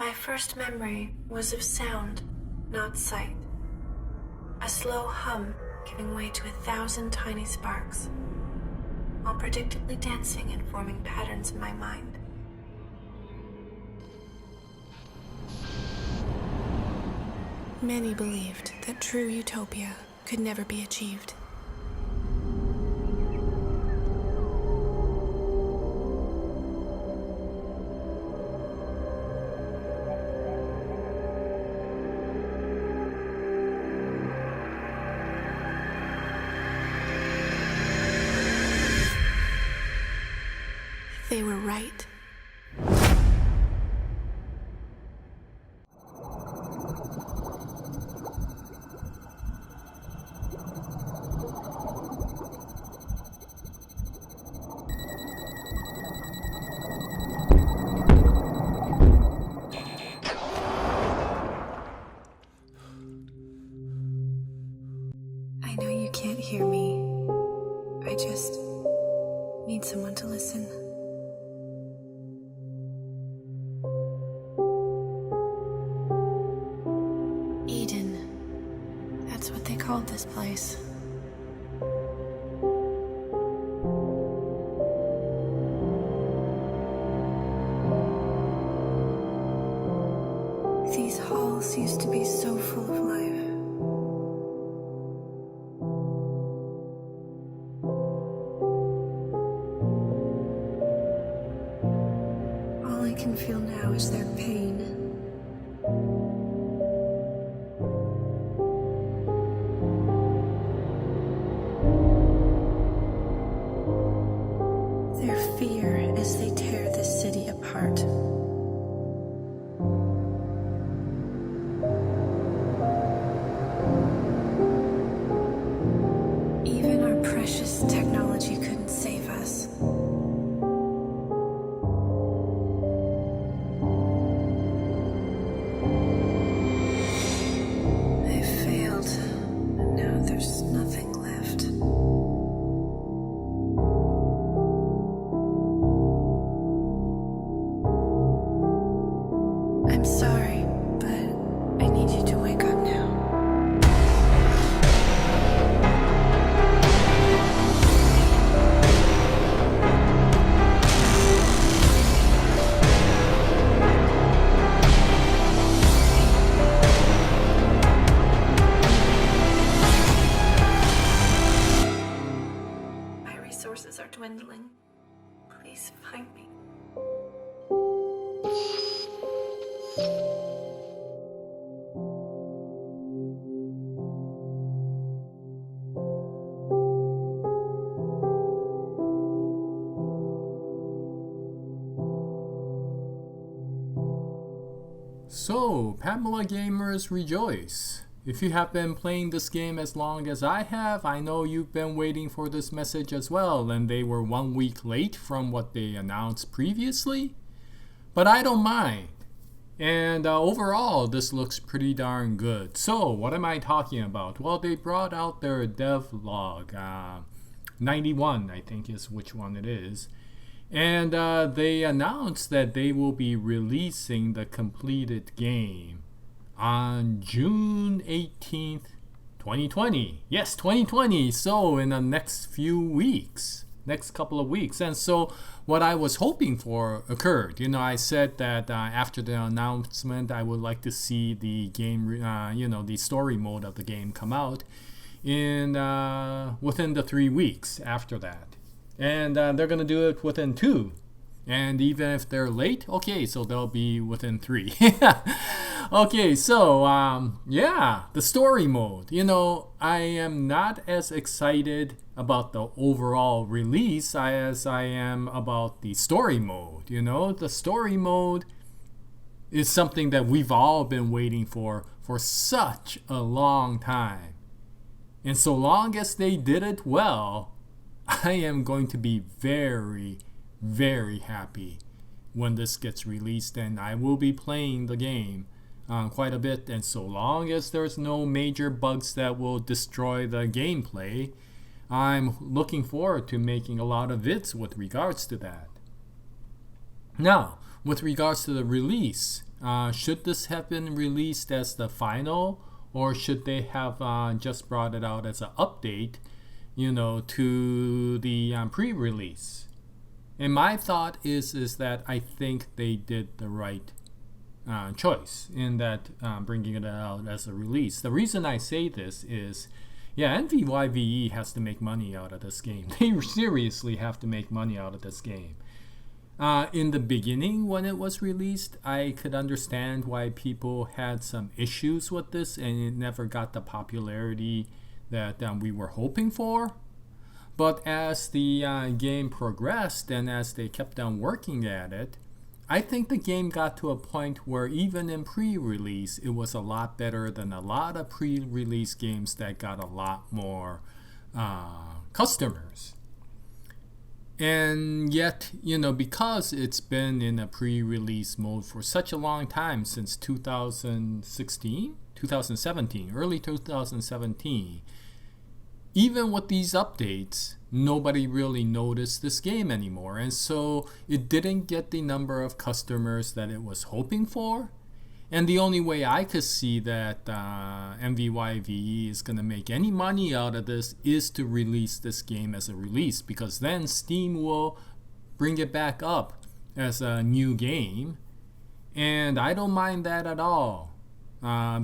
My first memory was of sound, not sight. A slow hum giving way to 1,000 tiny sparks, all predictably dancing and forming patterns in my mind. Many believed that true utopia could never be achieved. They were right. I know you can't hear me. I just need someone to listen. Eden. That's what they called this place. These halls used to be so full of life. All I can feel now is their pain. Their fear as they tear this city apart. Even our precious technology couldn't save us. I failed, and now there's nothing left. I'm sorry, but I need you to wake up now. My resources are dwindling. Please find me. So, P.A.M.E.L.A gamers rejoice! If you have been playing this game as long as I have, I know you've been waiting for this message as well, and they were 1 week late from what they announced previously. But I don't mind. And overall, this looks pretty darn good. So, what am I talking about? Well, they brought out their devlog. 91, I think is which one it is. And they announced that they will be releasing the completed game on June 18th, 2020. Yes, 2020. So in the next few weeks, next couple of weeks. And so what I was hoping for occurred. You know, I said that after the announcement, I would like to see the game, the story mode of the game come out in within the 3 weeks after that. And they're going to do it within 2. And even if they're late, okay, so they'll be within 3. Okay, so, the story mode. You know, I am not as excited about the overall release as I am about the story mode. You know, the story mode is something that we've all been waiting for such a long time. And so long as they did it well, I am going to be very, very happy when this gets released, and I will be playing the game quite a bit. And so long as there's no major bugs that will destroy the gameplay, I'm looking forward to making a lot of vids with regards to that. Now, with regards to the release, Should this have been released as the final, or should they have just brought it out as an update, to the pre-release? And my thought is that I think they did the right choice in that bringing it out as a release. The reason I say this is, NVYVE has to make money out of this game. They seriously have to make money out of this game. In the beginning, when it was released, I could understand why people had some issues with this, and it never got the popularity that we were hoping for. But as the game progressed and as they kept on working at it, I think the game got to a point where even in pre-release, it was a lot better than a lot of pre-release games that got a lot more customers. And yet, because it's been in a pre-release mode for such a long time, since 2017, early 2017, even with these updates, nobody really noticed this game anymore. And so it didn't get the number of customers that it was hoping for. And the only way I could see that NVYVE is going to make any money out of this is to release this game as a release, because then Steam will bring it back up as a new game. And I don't mind that at all,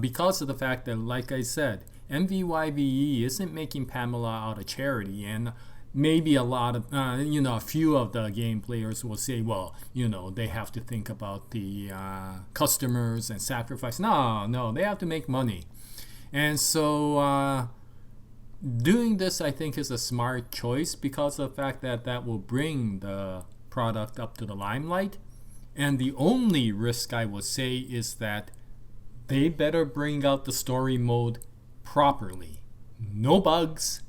because of the fact that, like I said, NVYVE isn't making P.A.M.E.L.A out of charity. And maybe a lot of, a few of the game players will say, well, they have to think about the customers and sacrifice. No, they have to make money. And so doing this, I think, is a smart choice because of the fact that that will bring the product up to the limelight. And the only risk I would say is that they better bring out the story mode properly. No bugs,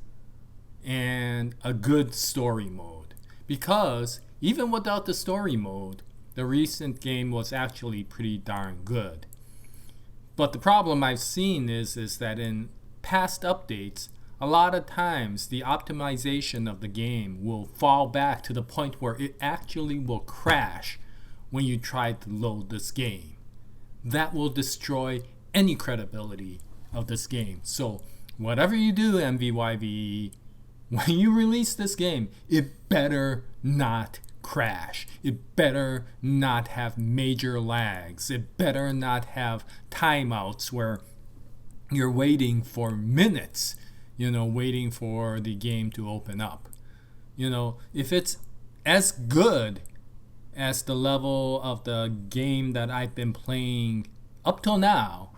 and a good story mode. Because even without the story mode, the recent game was actually pretty darn good. But the problem I've seen is that in past updates, a lot of times the optimization of the game will fall back to the point where it actually will crash when you try to load this game. That will destroy any credibility of this game. So whatever you do, NVYVE, when you release this game, it better not crash. It better not have major lags. It better not have timeouts where you're waiting for minutes, waiting for the game to open up. If it's as good as the level of the game that I've been playing up till now,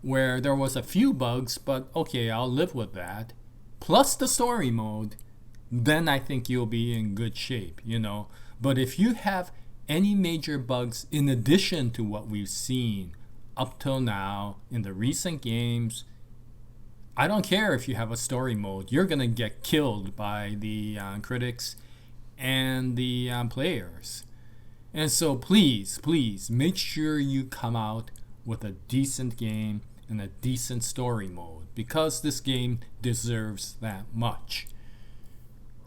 where there was a few bugs, but okay, I'll live with that, plus the story mode, then I think you'll be in good shape, But if you have any major bugs in addition to what we've seen up till now in the recent games, I don't care if you have a story mode. You're going to get killed by the critics and the players. And so please make sure you come out with a decent game and a decent story mode, because this game deserves that much.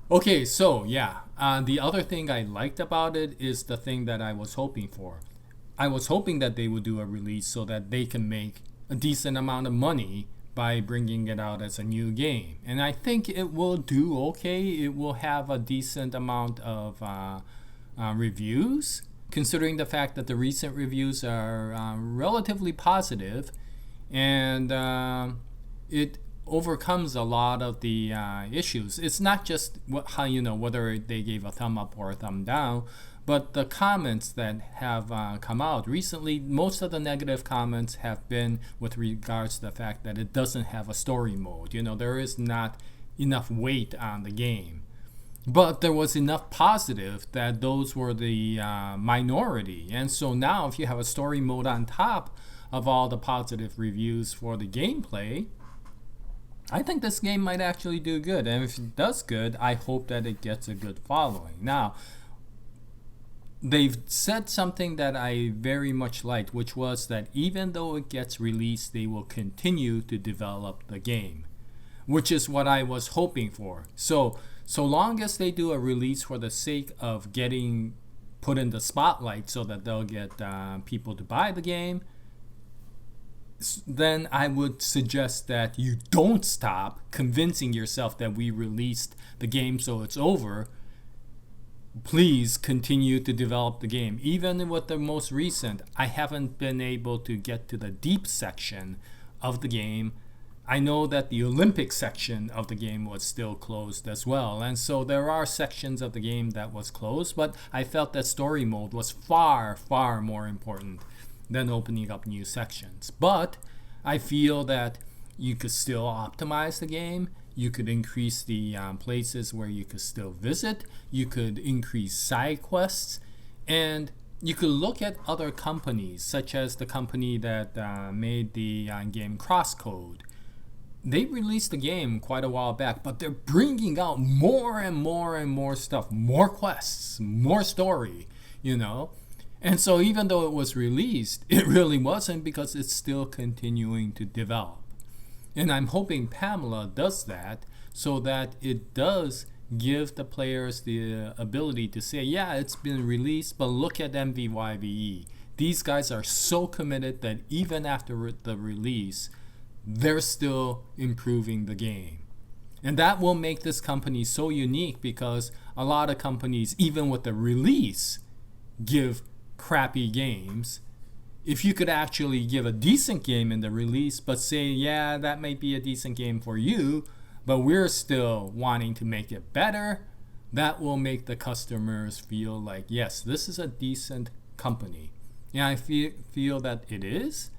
Okay, so the other thing I liked about it is the thing that I was hoping for. I was hoping that they would do a release so that they can make a decent amount of money by bringing it out as a new game. And I think it will do okay. It will have a decent amount of reviews, considering the fact that the recent reviews are relatively positive, and it overcomes a lot of the issues. It's not just how whether they gave a thumb up or a thumb down, but the comments that have come out recently. Most of the negative comments have been with regards to the fact that it doesn't have a story mode. There is not enough weight on the game. But there was enough positive that those were the minority. And so now if you have a story mode on top of all the positive reviews for the gameplay, I think this game might actually do good. And if it does good, I hope that it gets a good following. Now, they've said something that I very much liked, which was that even though it gets released, they will continue to develop the game, which is what I was hoping for. So long as they do a release for the sake of getting put in the spotlight so that they'll get people to buy the game, then I would suggest that you don't stop convincing yourself that we released the game so it's over. Please continue to develop the game. Even with the most recent, I haven't been able to get to the deep section of the game. I know that the Olympic section of the game was still closed as well, and so there are sections of the game that was closed, but I felt that story mode was far, far more important than opening up new sections. But I feel that you could still optimize the game. You could increase the places where you could still visit. You could increase side quests. And you could look at other companies, such as the company that made the game Crosscode. They released the game quite a while back, but they're bringing out more and more and more stuff, more quests, more story, you know. And so even though it was released, it really wasn't, because it's still continuing to develop. And I'm hoping P.A.M.E.L.A does that so that it does give the players the ability to say, yeah, it's been released, but look at NVYVE. These guys are so committed that even after the release, they're still improving the game. And that will make this company so unique, because a lot of companies, even with the release, give crappy games. If you could actually give a decent game in the release, but say, yeah, that might be a decent game for you, but we're still wanting to make it better, that will make the customers feel like, yes, this is a decent company. And I feel that it is.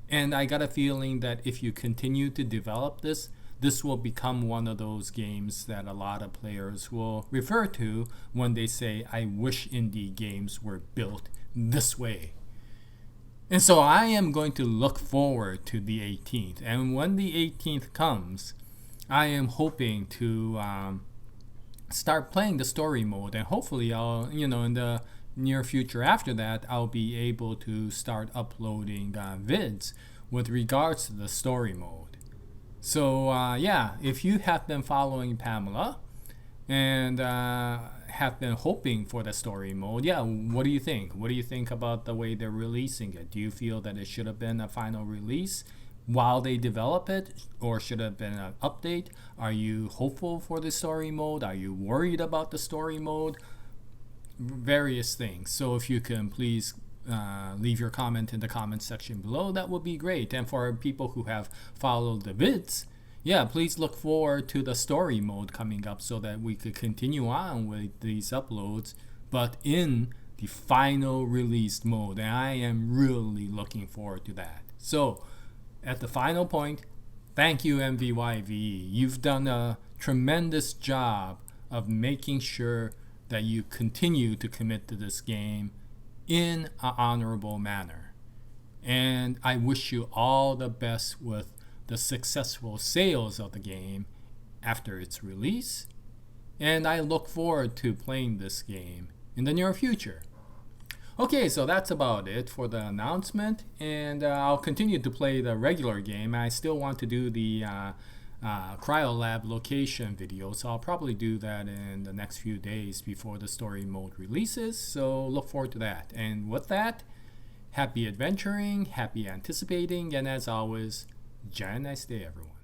And I got a feeling that if you continue to develop this, this will become one of those games that a lot of players will refer to when they say, I wish indie games were built this way. And so I am going to look forward to the 18th. And when the 18th comes, I am hoping to start playing the story mode. And hopefully I'll, in the near future after that, I'll be able to start uploading vids with regards to the story mode. So if you have been following P.A.M.E.L.A and have been hoping for the story mode, what do you think? What do you think about the way they're releasing it? Do you feel that it should have been a final release while they develop it, or should have been an update? Are you hopeful for the story mode? Are you worried about the story mode? Various things. So if you can please leave your comment in the comment section below, that would be great. And for people who have followed the vids, please look forward to the story mode coming up so that we could continue on with these uploads, but in the final released mode. And I am really looking forward to that. So at the final point, thank you, NVYVE. You've done a tremendous job of making sure that you continue to commit to this game in an honorable manner. And I wish you all the best with the successful sales of the game after its release. And I look forward to playing this game in the near future. Okay, so that's about it for the announcement. And I'll continue to play the regular game. I still want to do the Cryolab location video, so I'll probably do that in the next few days before the story mode releases, so look forward to that. And with that, happy adventuring, happy anticipating, and as always, Jaya, nice day everyone.